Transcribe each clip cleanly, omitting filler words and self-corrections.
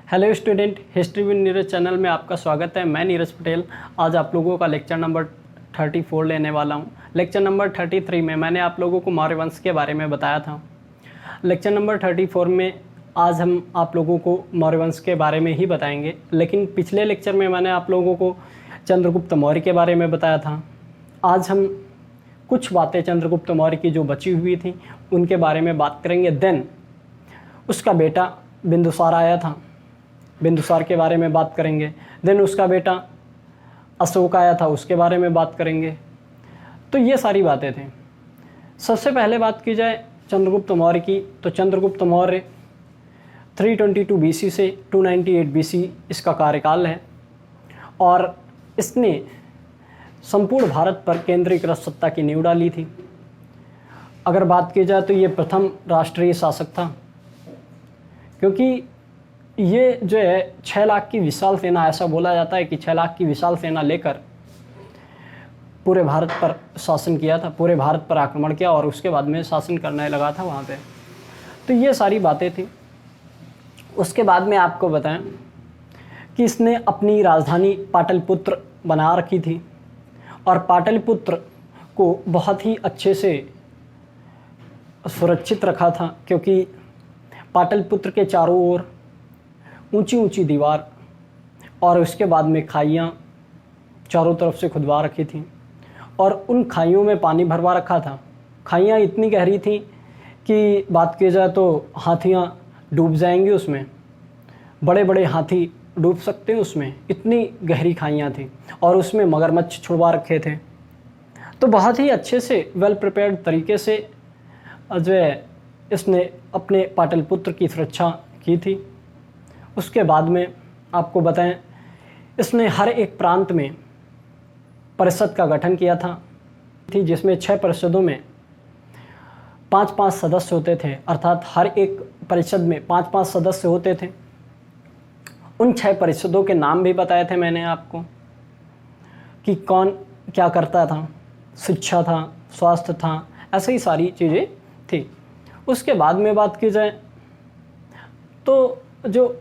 Hello student, history with Neeraj channel में आपका स्वागत है। मैं नीरज पटेल। आज आप लोगों का लेक्चर नंबर 34 लेने वाला हूं। लेक्चर नंबर 33 में मैंने आप लोगों को मौर्य वंश के बारे में बताया था। लेक्चर नंबर 34 में आज हम आप लोगों को मौर्य वंश के बारे में ही बताएंगे, लेकिन पिछले लेक्चर में मैंने आप लोगों को चंद्रगुप्त मौर्य के बारे में बताया था। आज हम कुछ बातें चंद्रगुप्त मौर्य की जो बची हुई थी उनके बारे में बात करेंगे। देन उसका बेटा बिंदुसार आया था, बिंदुसार के बारे में बात करेंगे। देन उसका बेटा अशोक आया था, उसके बारे में बात करेंगे। तो ये सारी बातें थी। सबसे पहले बात की जाए चंद्रगुप्त मौर्य की, तो चंद्रगुप्त मौर्य 322 बीसी से 298 बीसी इसका कार्यकाल है और इसने संपूर्ण भारत पर केंद्रीकृत सत्ता की नींव डाली थी। अगर बात की जाए तो ये प्रथम राष्ट्रीय शासक था, क्योंकि ये जो है 6 लाख की विशाल सेना, ऐसा बोला जाता है कि 6 लाख की विशाल सेना लेकर पूरे भारत पर शासन किया था, पूरे भारत पर आक्रमण किया और उसके बाद में शासन करने लगा था वहाँ पे। तो ये सारी बातें थी। उसके बाद में आपको बताएं कि इसने अपनी राजधानी पाटलिपुत्र बना रखी थी और पाटलिपुत्र को बहुत ही अच्छे से सुरक्षित रखा था, क्योंकि पाटलिपुत्र के चारों ओर ऊंची ऊंची दीवार और उसके बाद में खाइयाँ चारों तरफ से खुदवा रखी थी और उन खाइयों में पानी भरवा रखा था। खाइयाँ इतनी गहरी थी कि बात की जाए तो हाथियाँ डूब जाएंगी उसमें, बड़े बड़े हाथी डूब सकते हैं उसमें, इतनी गहरी खाइयाँ थी और उसमें मगरमच्छ छुड़वा रखे थे। तो बहुत ही अच्छे से वेल प्रिपेयर्ड तरीके से जो है इसने अपने पाटलिपुत्र की सुरक्षा की थी। उसके बाद में आपको बताएं, इसने हर एक प्रांत में परिषद का गठन किया था, जिसमें 6 परिषदों में 5-5 सदस्य होते थे, अर्थात हर एक परिषद में 5-5 सदस्य होते थे। उन 6 परिषदों के नाम भी बताए थे मैंने आपको कि कौन क्या करता था। शिक्षा था, स्वास्थ्य था, ऐसे ही सारी चीज़ें थी। उसके बाद में बात की जाए तो जो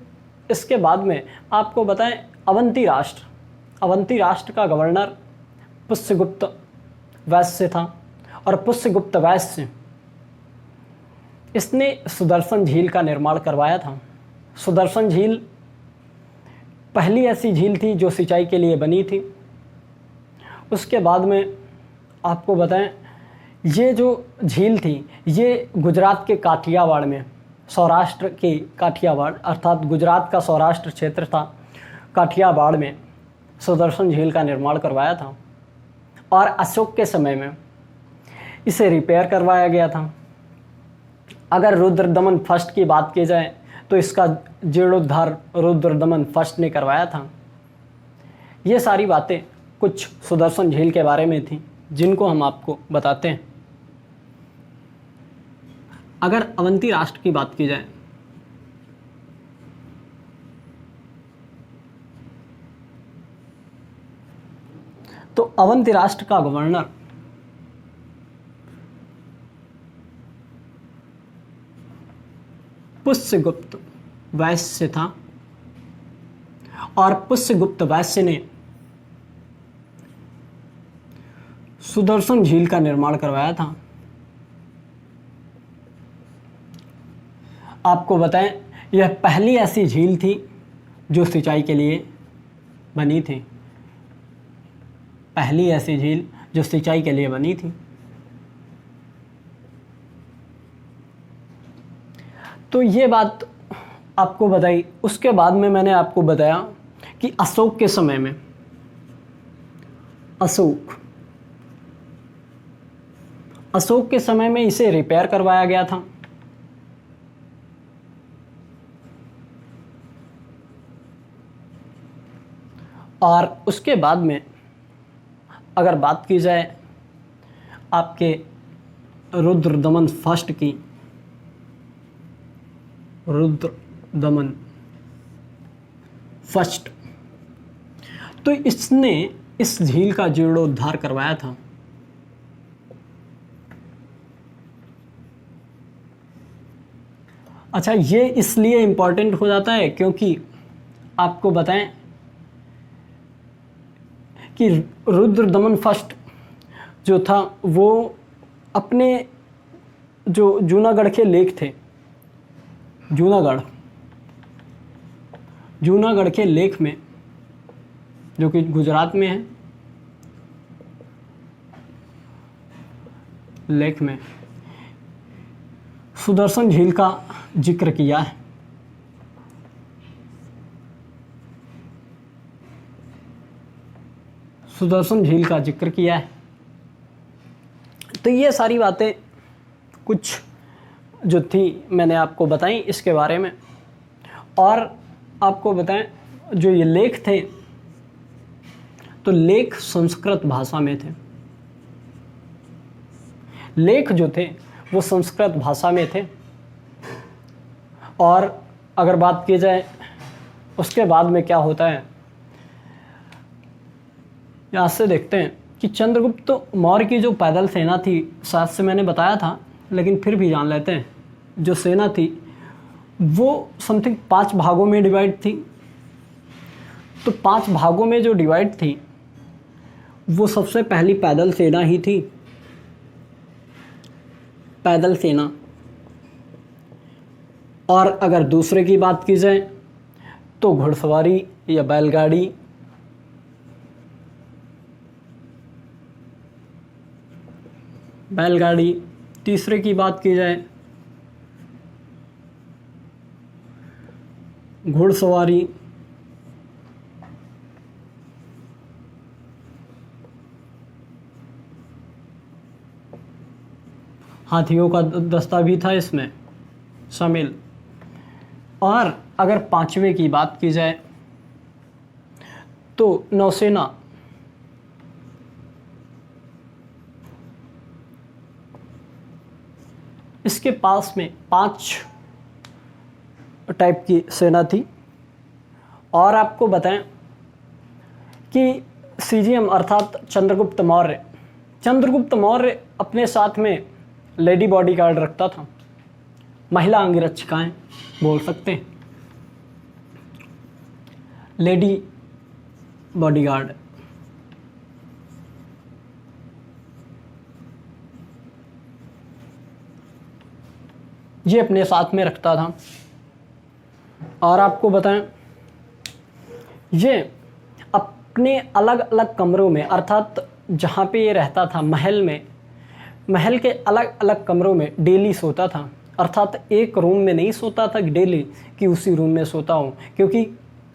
इसके बाद में आपको बताएं, अवंती राष्ट्र का गवर्नर पुष्यगुप्त वैश्य था और पुष्यगुप्त वैश्य इसने सुदर्शन झील का निर्माण करवाया था। सुदर्शन झील पहली ऐसी झील थी जो सिंचाई के लिए बनी थी। उसके बाद में आपको बताएं, ये जो झील थी ये गुजरात के काठियावाड़ में, सौराष्ट्र के काठियावाड़ अर्थात गुजरात का सौराष्ट्र क्षेत्र था, काठियावाड़ में सुदर्शन झील का निर्माण करवाया था और अशोक के समय में इसे रिपेयर करवाया गया था। अगर रुद्रदमन फर्स्ट की बात की जाए तो इसका जीर्णोद्धार रुद्रदमन फर्स्ट ने करवाया था। ये सारी बातें कुछ सुदर्शन झील के बारे में थी जिनको हम आपको बताते हैं। अगर अवंती राष्ट्र की बात की जाए तो अवंती राष्ट्र का गवर्नर पुष्यगुप्त वैश्य था और पुष्यगुप्त वैश्य ने सुदर्शन झील का निर्माण करवाया था। आपको बताएं, यह पहली ऐसी झील थी जो सिंचाई के लिए बनी थी, पहली ऐसी झील जो सिंचाई के लिए बनी थी। तो ये बात आपको बताई। उसके बाद में मैंने आपको बताया कि अशोक के समय में अशोक के समय में इसे रिपेयर करवाया गया था। और उसके बाद में अगर बात की जाए आपके रुद्रदमन फर्स्ट की, रुद्रदमन फर्स्ट, तो इसने इस झील का जीर्णोद्धार करवाया था। अच्छा, ये इसलिए इम्पॉर्टेंट हो जाता है क्योंकि आपको बताएं कि रुद्रदमन फर्स्ट जो था वो अपने जो जूनागढ़ के लेक थे, जूनागढ़ के लेक में, जो कि गुजरात में है, लेक में सुदर्शन झील का जिक्र किया है। सुदर्शन झील का जिक्र किया है। तो ये सारी बातें कुछ जो थी मैंने आपको बताई इसके बारे में। और आपको बताएं जो ये लेख थे तो लेख संस्कृत भाषा में थे। लेख जो थे वो संस्कृत भाषा में थे। और अगर बात की जाए उसके बाद में क्या होता है, यहाँ से देखते हैं कि चंद्रगुप्त मौर्य की जो पैदल सेना थी, शायद से मैंने बताया था लेकिन फिर भी जान लेते हैं, जो सेना थी वो समथिंग 5 भागों में डिवाइड थी। तो 5 भागों में जो डिवाइड थी वो सबसे पहली पैदल सेना ही थी, पैदल सेना। और अगर दूसरे की बात की जाए तो घुड़सवारी या बैलगाड़ी, तीसरे की बात की जाए घुड़सवारी, हाथियों का दस्ता भी था इसमें शामिल। और अगर 5वें की बात की जाए तो नौसेना, इसके पास में 5 टाइप की सेना थी। और आपको बताएं कि सीजीएम अर्थात चंद्रगुप्त मौर्य अपने साथ में लेडी बॉडीगार्ड रखता था, महिला अंगरक्षिकाएं बोल सकते हैं, लेडी बॉडीगार्ड। ये अपने साथ में रखता था। और आपको बताएं ये अपने अलग अलग कमरों में, अर्थात जहाँ पे ये रहता था महल में, महल के अलग अलग कमरों में डेली सोता था। अर्थात एक रूम में नहीं सोता था डेली कि उसी रूम में सोता हूँ, क्योंकि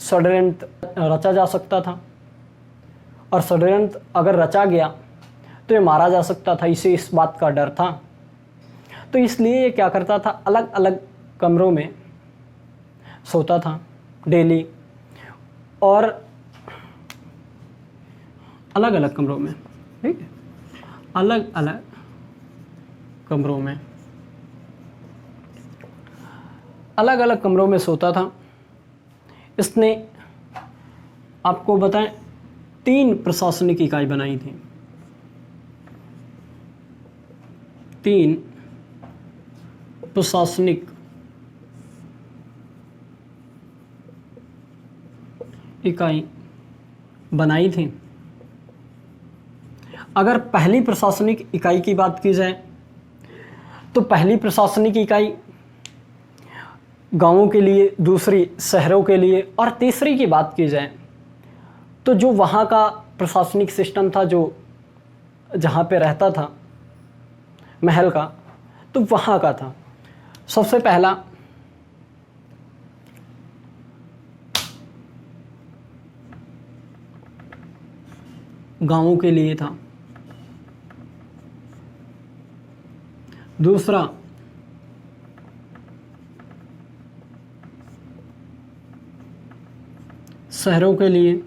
षड्यंत्र रचा जा सकता था और षड्यंत्र अगर रचा गया तो ये मारा जा सकता था, इसे इस बात का डर था। तो इसलिए ये क्या करता था, अलग अलग कमरों में सोता था डेली, और अलग अलग कमरों में, ठीक है, अलग अलग कमरों में, अलग अलग कमरों में सोता था। इसने आपको बताएं 3 प्रशासनिक इकाई बनाई थी, 3 प्रशासनिक इकाई बनाई थी। अगर पहली प्रशासनिक इकाई की बात की जाए तो पहली प्रशासनिक इकाई गांवों के लिए, दूसरी शहरों के लिए, और तीसरी की बात की जाए तो जो वहाँ का प्रशासनिक सिस्टम था, जो जहाँ पे रहता था महल का, तो वहाँ का था। सबसे पहला गांवों के लिए था, दूसरा शहरों के लिए,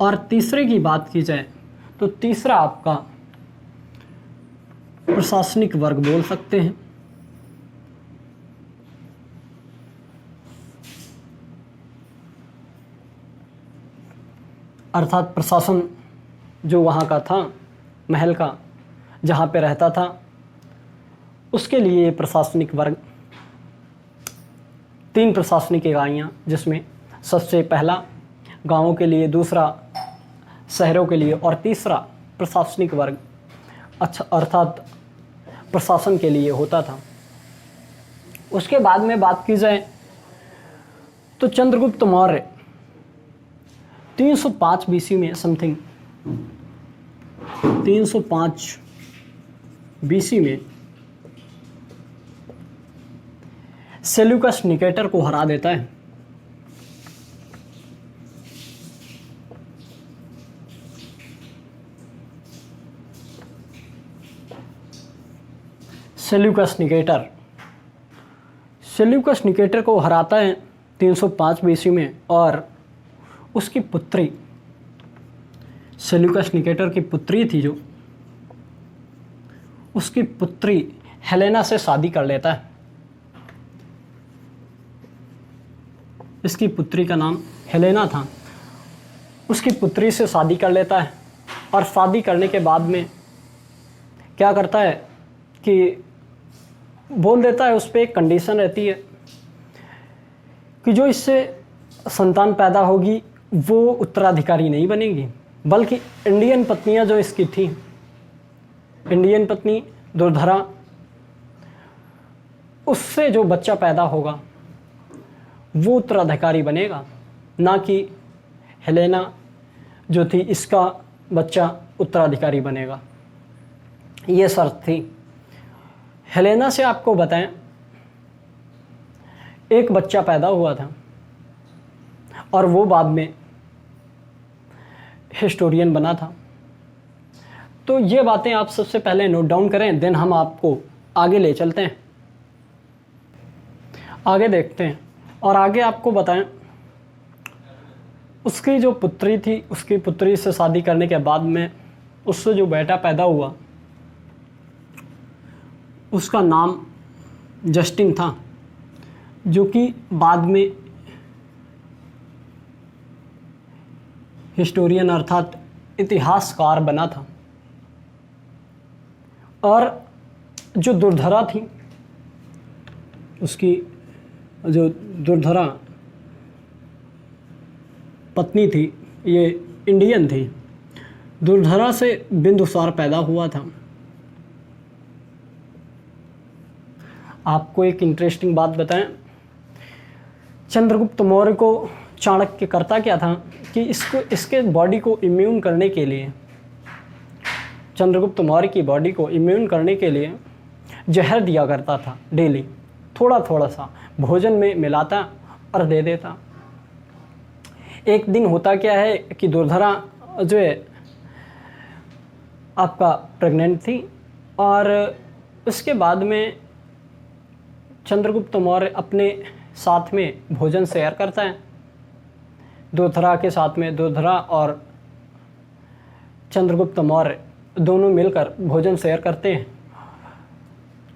और तीसरे की बात की जाए तो तीसरा आपका प्रशासनिक वर्ग बोल सकते हैं। अर्थात प्रशासन जो वहाँ का था, महल का जहाँ पे रहता था, उसके लिए प्रशासनिक वर्ग 3 प्रशासनिक इकाइयाँ, जिसमें सबसे पहला गाँवों के लिए, दूसरा शहरों के लिए और तीसरा प्रशासनिक वर्ग अर्थात प्रशासन के लिए होता था। उसके बाद में बात की जाए तो चंद्रगुप्त मौर्य 305 बीसी में समथिंग 305 बीसी में सेल्यूकस निकेटर को हरा देता है। सेल्यूकस निकेटर को हराता है 305 बीसी में, और उसकी पुत्री, सेल्यूकस निकेटर की पुत्री थी जो, उसकी पुत्री हेलेना से शादी कर लेता है। इसकी पुत्री का नाम हेलेना था। उसकी पुत्री से शादी कर लेता है, और शादी करने के बाद में क्या करता है कि बोल देता है, उस पर एक कंडीशन रहती है कि जो इससे संतान पैदा होगी वो उत्तराधिकारी नहीं बनेगी, बल्कि इंडियन पत्नियां जो इसकी थी, इंडियन पत्नी दुर्धरा, उससे जो बच्चा पैदा होगा वो उत्तराधिकारी बनेगा, ना कि हेलेना जो थी इसका बच्चा उत्तराधिकारी बनेगा। ये शर्त थी। हेलेना से आपको बताएं, एक बच्चा पैदा हुआ था और वो बाद में हिस्टोरियन बना था। तो ये बातें आप सबसे पहले नोट डाउन करें, देन हम आपको आगे ले चलते हैं, आगे देखते हैं। और आगे आपको बताएं, उसकी जो पुत्री थी, उसकी पुत्री से शादी करने के बाद में उससे जो बेटा पैदा हुआ उसका नाम जस्टिन था, जो कि बाद में हिस्टोरियन अर्थात इतिहासकार बना था। और जो दुर्धरा थी, उसकी जो दुर्धरा पत्नी थी, ये इंडियन थी। दुर्धरा से बिंदुसार पैदा हुआ था। आपको एक इंटरेस्टिंग बात बताएं, चंद्रगुप्त मौर्य को चाणक्य करता क्या था कि इसके बॉडी को इम्यून करने के लिए, चंद्रगुप्त मौर्य की बॉडी को इम्यून करने के लिए जहर दिया करता था। डेली थोड़ा थोड़ा सा भोजन में मिलाता और दे देता। एक दिन होता क्या है कि दुर्धरा जो है आपका प्रेग्नेंट थी, और उसके बाद में चंद्रगुप्त मौर्य अपने साथ में भोजन शेयर करता है। दुर्धरा के साथ में दुर्धरा और चंद्रगुप्त मौर्य दोनों मिलकर भोजन शेयर करते हैं।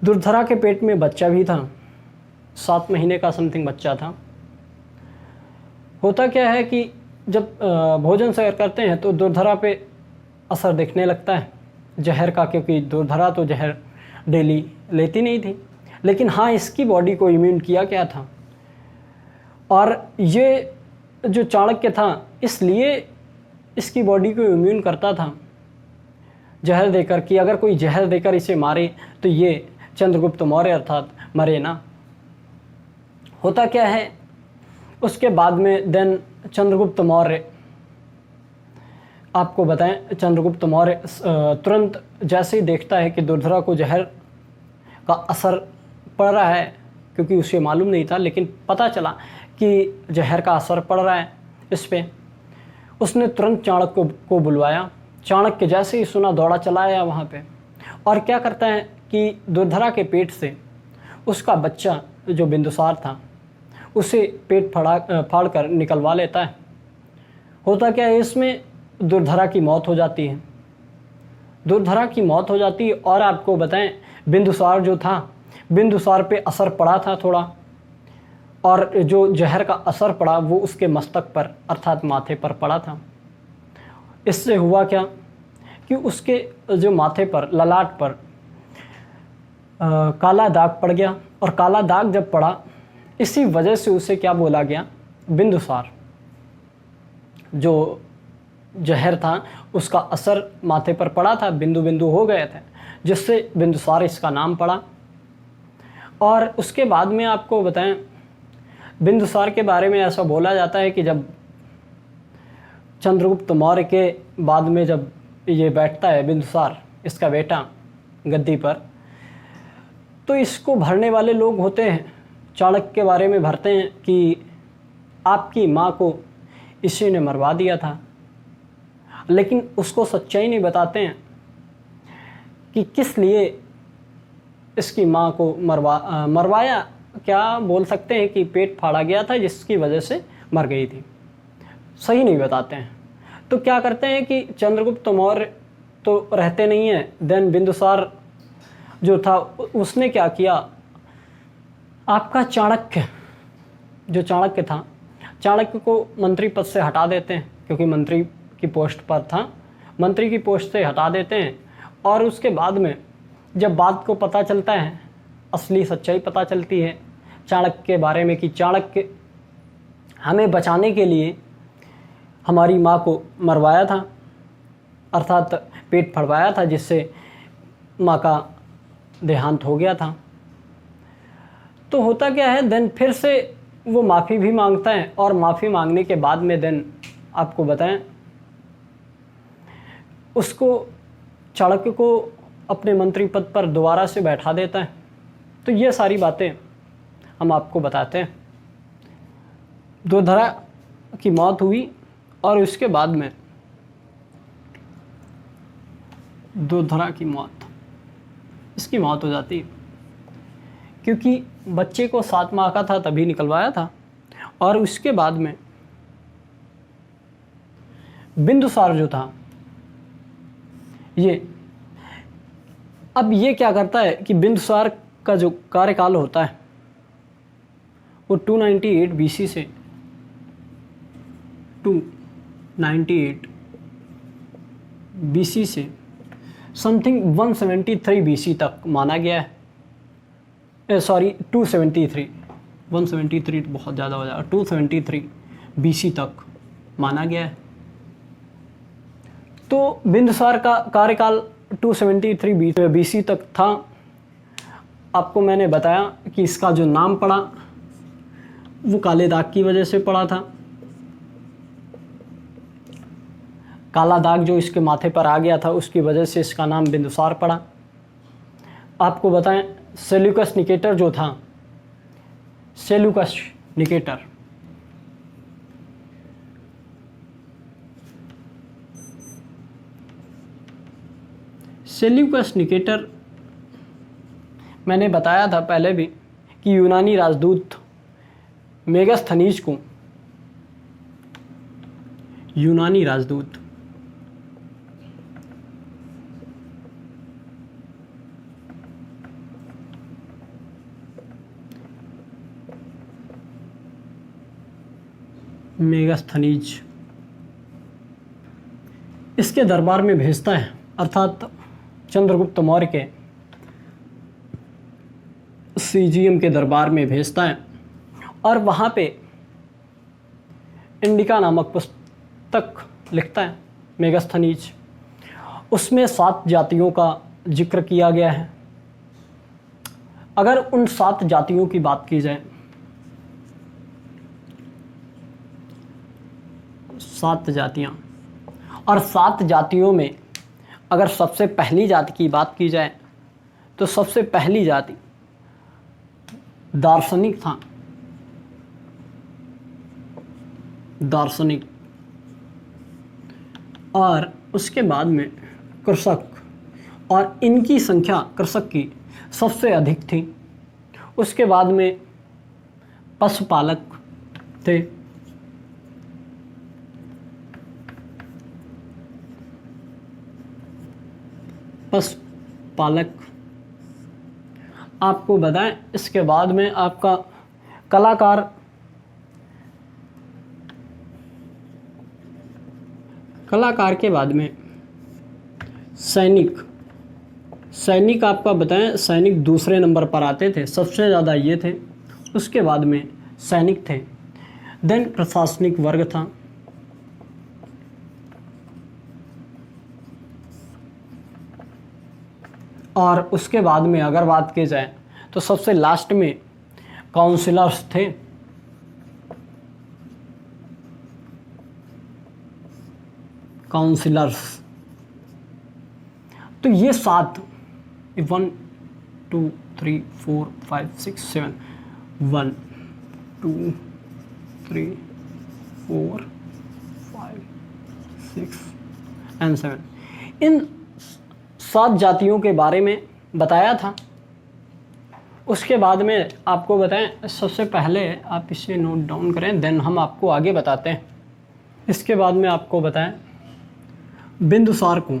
दुर्धरा के पेट में बच्चा भी था, 7 महीने का समथिंग बच्चा था। होता क्या है कि जब भोजन शेयर करते हैं तो दुर्धरा पे असर दिखने लगता है जहर का, क्योंकि दुर्धरा तो जहर डेली लेती नहीं थी, लेकिन हाँ इसकी बॉडी को इम्यून किया गया था। और ये जो चाणक्य था इसलिए इसकी बॉडी को इम्यून करता था जहर देकर, कि अगर कोई जहर देकर इसे मारे तो ये चंद्रगुप्त मौर्य अर्थात मरे ना। होता क्या है उसके बाद में देन चंद्रगुप्त मौर्य, आपको बताएं, चंद्रगुप्त मौर्य तुरंत जैसे ही देखता है कि दुर्धरा को जहर का असर पड़ रहा है, क्योंकि उसे मालूम नहीं था लेकिन पता चला कि जहर का असर पड़ रहा है इस पे, उसने तुरंत चाणक्य को बुलवाया। चाणक्य जैसे ही सुना दौड़ा चला आया वहाँ पे, और क्या करता है कि दुर्धरा के पेट से उसका बच्चा जो बिंदुसार था उसे पेट फाड़ कर निकलवा लेता है। होता क्या है इसमें दुर्धरा की मौत हो जाती है। दुर्धरा की मौत हो जाती है, और आपको बताएं बिंदुसार जो था, बिंदुसार पे असर पड़ा था थोड़ा, और जो जहर का असर पड़ा वो उसके मस्तक पर अर्थात माथे पर पड़ा था। इससे हुआ क्या कि उसके जो माथे पर, ललाट पर काला दाग पड़ गया, और काला दाग जब पड़ा इसी वजह से उसे क्या बोला गया, बिंदुसार। जो जहर था उसका असर माथे पर पड़ा था, बिंदु बिंदु हो गए थे, जिससे बिंदुसार इसका नाम पड़ा। और उसके बाद में आपको बताएं, बिंदुसार के बारे में ऐसा बोला जाता है कि जब चंद्रगुप्त मौर्य के बाद में जब ये बैठता है बिंदुसार, इसका बेटा, गद्दी पर, तो इसको भरने वाले लोग होते हैं, चाणक्य के बारे में भरते हैं कि आपकी माँ को इसी ने मरवा दिया था, लेकिन उसको सच्चाई नहीं बताते हैं कि किस लिए इसकी माँ को मरवाया, क्या बोल सकते हैं कि पेट फाड़ा गया था जिसकी वजह से मर गई थी, सही नहीं बताते हैं। तो क्या करते हैं कि चंद्रगुप्त मौर्य तो रहते नहीं हैं, देन बिंदुसार जो था उसने क्या किया, आपका चाणक्य, जो चाणक्य था, चाणक्य को मंत्री पद से हटा देते हैं, क्योंकि मंत्री की पोस्ट पर था, मंत्री की पोस्ट से हटा देते हैं। और उसके बाद में जब बात को पता चलता है, असली सच्चाई पता चलती है चाणक्य के बारे में कि चाणक्य हमें बचाने के लिए हमारी माँ को मरवाया था, अर्थात पेट फड़वाया था, जिससे माँ का देहांत हो गया था। तो होता क्या है, देन फिर से वो माफ़ी भी मांगता है, और माफ़ी मांगने के बाद में देन आपको बताएं, उसको, चाणक्य को अपने मंत्री पद पर दोबारा से बैठा देता है। तो ये सारी बातें हम आपको बताते हैं। दोधरा की मौत हुई, और उसके बाद में दोधरा की मौत, इसकी मौत हो जाती है, क्योंकि बच्चे को 7 माह का था तभी निकलवाया था। और उसके बाद में बिंदुसार जो था, अब ये क्या करता है कि बिंदुसार का जो कार्यकाल होता है वो 298 बीसी से 298 बीसी से समथिंग 173 बीसी तक माना गया है। सॉरी 273, 173 तो बहुत ज़्यादा हो जाएगा, 273 बीसी तक माना गया है। तो बिंदुसार का कार्यकाल 273 बीसी तक था। आपको मैंने बताया कि इसका जो नाम पड़ा वो काले दाग की वजह से पड़ा था। काला दाग जो इसके माथे पर आ गया था उसकी वजह से इसका नाम बिंदुसार पड़ा। आपको बताएं, सेल्यूकस निकेटर जो था, सेल्यूकस निकेटर, सेल्यूकस निकेटर मैंने बताया था पहले भी कि यूनानी राजदूत मेगास्थनीज को, यूनानी राजदूत मेगास्थनीज इसके दरबार में भेजता है, अर्थात चंद्रगुप्त मौर्य के सीजीएम के दरबार में भेजता है। और वहाँ पे इंडिका नामक पुस्तक लिखता है मेगास्थनीज। उसमें 7 जातियों का जिक्र किया गया है। अगर उन 7 जातियों की बात की जाए, 7 जातियाँ, और 7 जातियों में अगर सबसे पहली जाति की बात की जाए तो सबसे पहली जाति दार्शनिक था, दार्शनिक। और उसके बाद में कृषक, और इनकी संख्या कृषक की सबसे अधिक थी। उसके बाद में पशुपालक थे, पशुपालक। आपको बताएं, इसके बाद में आपका कलाकार, कलाकार के बाद में सैनिक, सैनिक आपका बताएं, सैनिक दूसरे नंबर पर आते थे, सबसे ज़्यादा ये थे। उसके बाद में सैनिक थे, देन प्रशासनिक वर्ग था, और उसके बाद में अगर बात की जाए तो सबसे लास्ट में काउंसिलर्स थे, काउंसिलर्स। तो ये 7, 1 2 3 4 5 6 7, 1 2 3 4 5 6 एंड 7, इन 7 जातियों के बारे में बताया था। उसके बाद में आपको बताएं, सबसे पहले आप इसे नोट डाउन करें, देन हम आपको आगे बताते हैं। इसके बाद में आपको बताएं बिंदुसार को,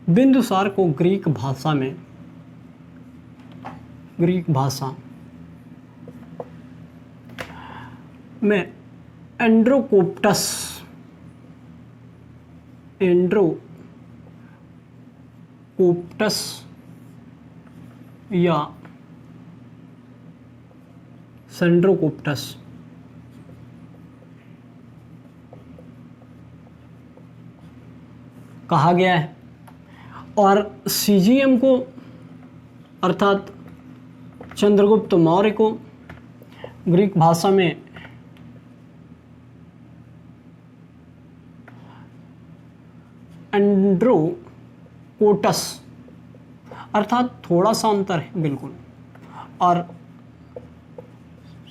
बिंदुसार को ग्रीक भाषा में, ग्रीक भाषा में एंड्रोकोप्टस, एंड्रोकोप्टस या सेंड्रोकोप्टस कहा गया है, और सीजीएम को अर्थात चंद्रगुप्त मौर्य को ग्रीक भाषा में एंड्रोकोटस, अर्थात थोड़ा सा अंतर है बिल्कुल, और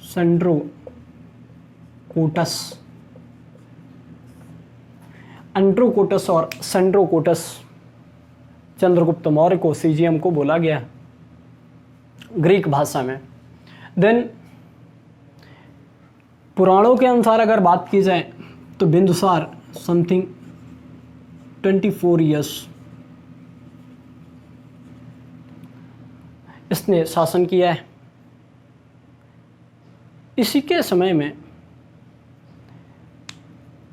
सेंड्रोकोटस, एंड्रोकोटस और सेंड्रोकोटस चंद्रगुप्त मौर्य को, सीजीएम को बोला गया ग्रीक भाषा में। देन पुराणों के अनुसार अगर बात की जाए तो बिंदुसार समथिंग 24 ईयर्स इसने शासन किया है। इसी के समय में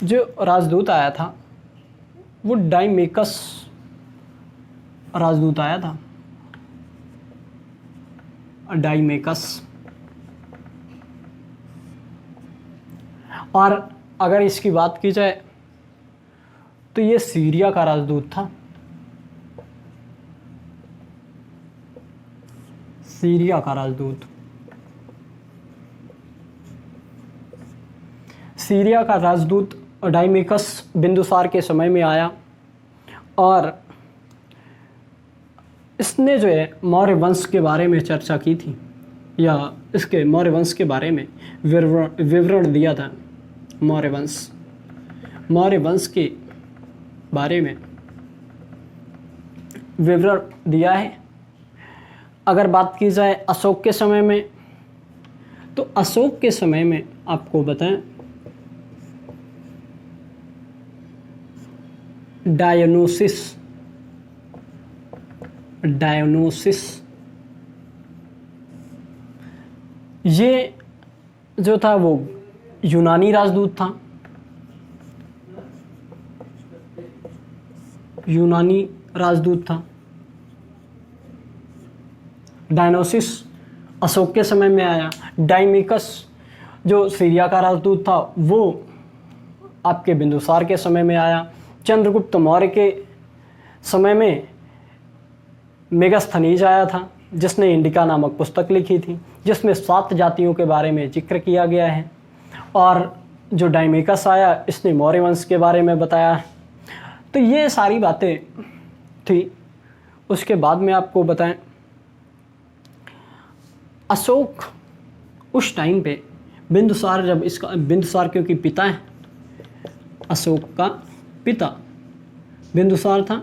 जो राजदूत आया था वो डाइमेकस राजदूत आया था, डाइमेकस। और अगर इसकी बात की जाए तो ये सीरिया का राजदूत था, सीरिया का राजदूत, सीरिया का राजदूत डाइमेकस बिंदुसार के समय में आया, और इसने जो है मौर्य वंश के बारे में चर्चा की थी, या इसके मौर्य वंश के बारे में विवरण दिया था। मौर्य वंश के बारे में विवरण दिया है। अगर बात की जाए अशोक के समय में, तो अशोक के समय में आपको बताएं डायोनोसिस ये जो था वो यूनानी राजदूत था, यूनानी राजदूत था। डायनोसिस अशोक के समय में आया। डाइमेकस जो सीरिया का राजदूत था वो आपके बिंदुसार के समय में आया। चंद्रगुप्त मौर्य के समय में मेगास्थनीज आया था, जिसने इंडिका नामक पुस्तक लिखी थी, जिसमें 7 जातियों के बारे में जिक्र किया गया है। और जो डाइमेकस आया, इसने मौर्य वंश के बारे में बताया। तो ये सारी बातें थी। उसके बाद में आपको बताएं, अशोक उस टाइम पे बिंदुसार, जब इसका बिंदुसार क्योंकि पिता है, अशोक का पिता बिंदुसार था,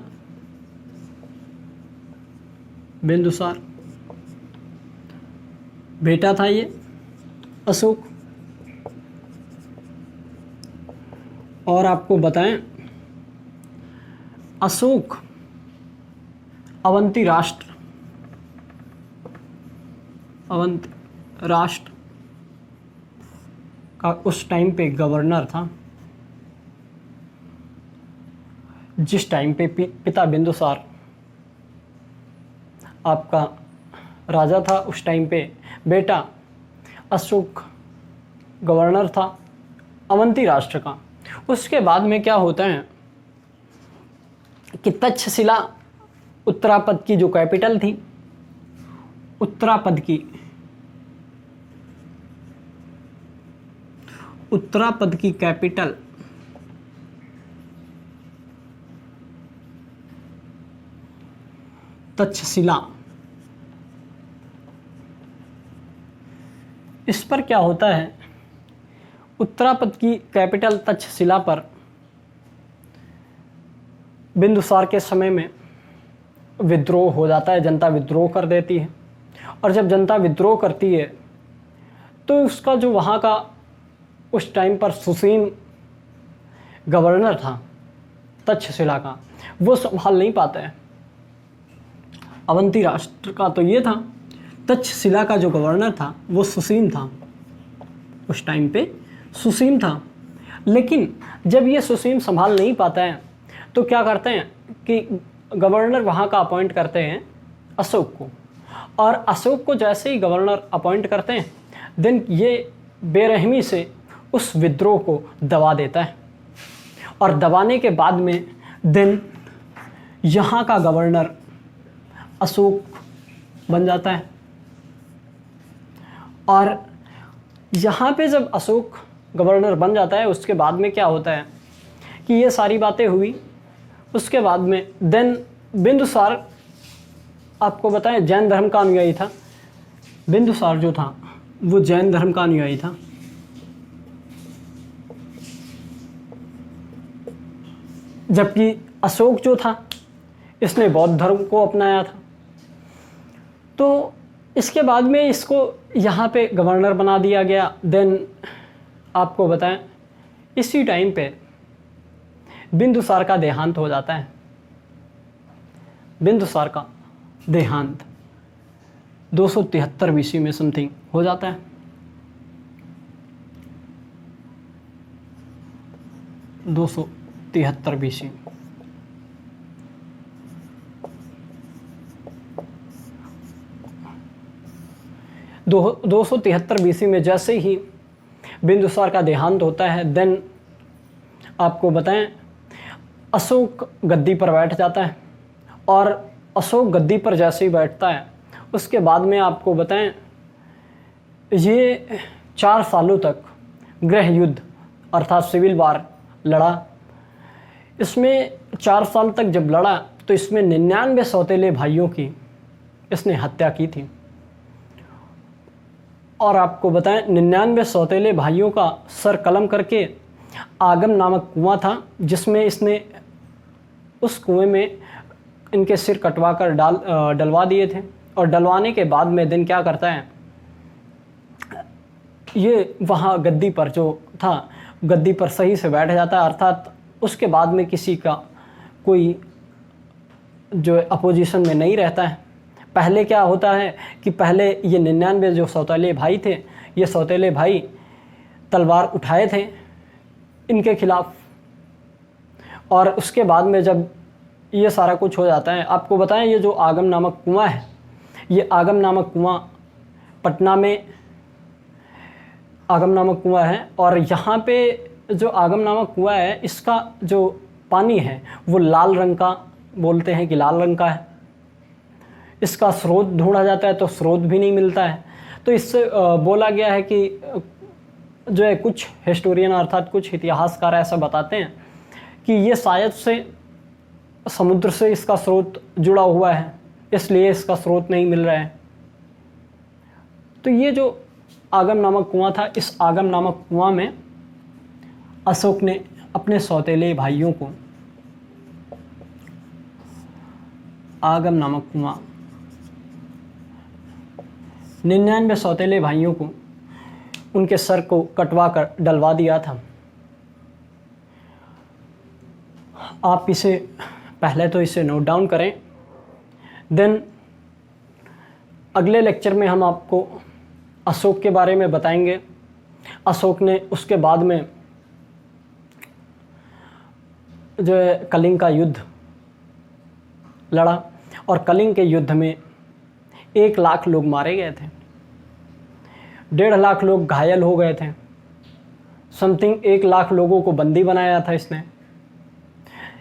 बिंदुसार बेटा था ये अशोक। और आपको बताएं, अशोक अवंती राष्ट्र का उस टाइम पे गवर्नर था, जिस टाइम पे पिता बिंदुसार आपका राजा था उस टाइम पे, बेटा अशोक गवर्नर था अवंती राष्ट्र का। उसके बाद में क्या होता है कि तक्षशिला उत्तरापद की जो कैपिटल थी, उत्तरापद की कैपिटल तक्षशिला, इस पर क्या होता है, उत्तरापद की कैपिटल तक्षशिला पर बिंदुसार के समय में विद्रोह हो जाता है, जनता विद्रोह कर देती है। और जब जनता विद्रोह करती है तो उसका जो वहाँ का उस टाइम पर सुसीम गवर्नर था तक्षशिला का, वो संभाल नहीं पाता है। अवंती राष्ट्र का तो ये था, तक्षशिला का जो गवर्नर था वो सुसीम था, उस टाइम पे सुसीम था। लेकिन जब ये सुसीम संभाल नहीं पाता है तो क्या करते हैं कि गवर्नर वहाँ का अपॉइंट करते हैं अशोक को, और अशोक को जैसे ही गवर्नर अपॉइंट करते हैं देन ये बेरहमी से उस विद्रोह को दबा देता है, और दबाने के बाद में देन यहाँ का गवर्नर अशोक बन जाता है। और यहाँ पे जब अशोक गवर्नर बन जाता है उसके बाद में क्या होता है कि ये सारी बातें हुई। उसके बाद में देन बिंदुसार, आपको बताएं, जैन धर्म का अनुयायी था। बिंदुसार जो था वो जैन धर्म का अनुयायी था। जबकि अशोक जो था इसने बौद्ध धर्म को अपनाया था। तो इसके बाद में इसको यहाँ पे गवर्नर बना दिया गया। देन आपको बताएं इसी टाइम पे बिंदुसार का देहांत हो जाता है। बिंदुसार का देहांत 273 बीसी में समथिंग हो जाता है। 273 बीसी। दो 273 बीसी में जैसे ही बिंदुसार का देहांत होता है देन आपको बताएं अशोक गद्दी पर बैठ जाता है। और अशोक गद्दी पर जैसे ही बैठता है उसके बाद में आपको बताएं ये 4 सालों तक गृह युद्ध अर्थात सिविल वार लड़ा। इसमें 4 साल तक जब लड़ा तो इसमें 99 सौतेले भाइयों की इसने हत्या की थी। और आपको बताएं 99 सौतेले भाइयों का सर कलम करके आगम नामक कुआं था जिसमें इसने उस कुएं में इनके सिर कटवा कर डलवा दिए थे। और डलवाने के बाद में दिन क्या करता है, ये वहाँ गद्दी पर जो था गद्दी पर सही से बैठ जाता है। अर्थात उसके बाद में किसी का कोई जो अपोजिशन में नहीं रहता है। पहले क्या होता है कि पहले ये 99 जो सौतेले भाई थे, ये सौतेले भाई तलवार उठाए थे इनके खिलाफ। और उसके बाद में जब ये सारा कुछ हो जाता है, आपको बताएं ये जो आगम नामक कुआं है, ये आगम नामक कुआं पटना में आगम नामक कुआं है। और यहाँ पे जो आगम नामक कुआं है इसका जो पानी है वो लाल रंग का, बोलते हैं कि लाल रंग का है। इसका स्रोत ढूंढा जाता है तो स्रोत भी नहीं मिलता है। तो इससे बोला गया है कि जो है कुछ हिस्टोरियन अर्थात कुछ इतिहासकार ऐसा बताते हैं कि ये शायद से समुद्र से इसका स्रोत जुड़ा हुआ है, इसलिए इसका स्रोत नहीं मिल रहा है। तो ये जो आगम नामक कुआं था, इस आगम नामक कुआं में अशोक ने अपने सौतेले भाइयों को, आगम नामक कुआं 99 सौतेले भाइयों को उनके सर को कटवा कर डलवा दिया था। आप इसे पहले तो इसे नोट डाउन करें। देन अगले लेक्चर में हम आपको अशोक के बारे में बताएंगे। अशोक ने उसके बाद में जो है कलिंग का युद्ध लड़ा और कलिंग के युद्ध में 1 लाख लोग मारे गए थे, 1.5 लाख लोग घायल हो गए थे, समथिंग 1 लाख लोगों को बंदी बनाया था इसने।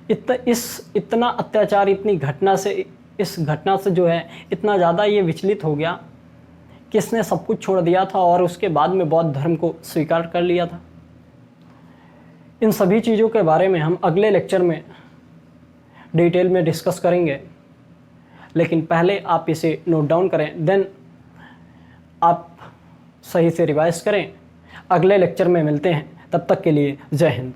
इतना अत्याचार, इस घटना से जो है इतना ज़्यादा ये विचलित हो गया कि इसने सब कुछ छोड़ दिया था और उसके बाद में बौद्ध धर्म को स्वीकार कर लिया था। इन सभी चीज़ों के बारे में हम अगले लेक्चर में डिटेल में डिस्कस करेंगे, लेकिन पहले आप इसे नोट डाउन करें, देन आप सही से रिवाइज करें। अगले लेक्चर में मिलते हैं, तब तक के लिए जय हिंद।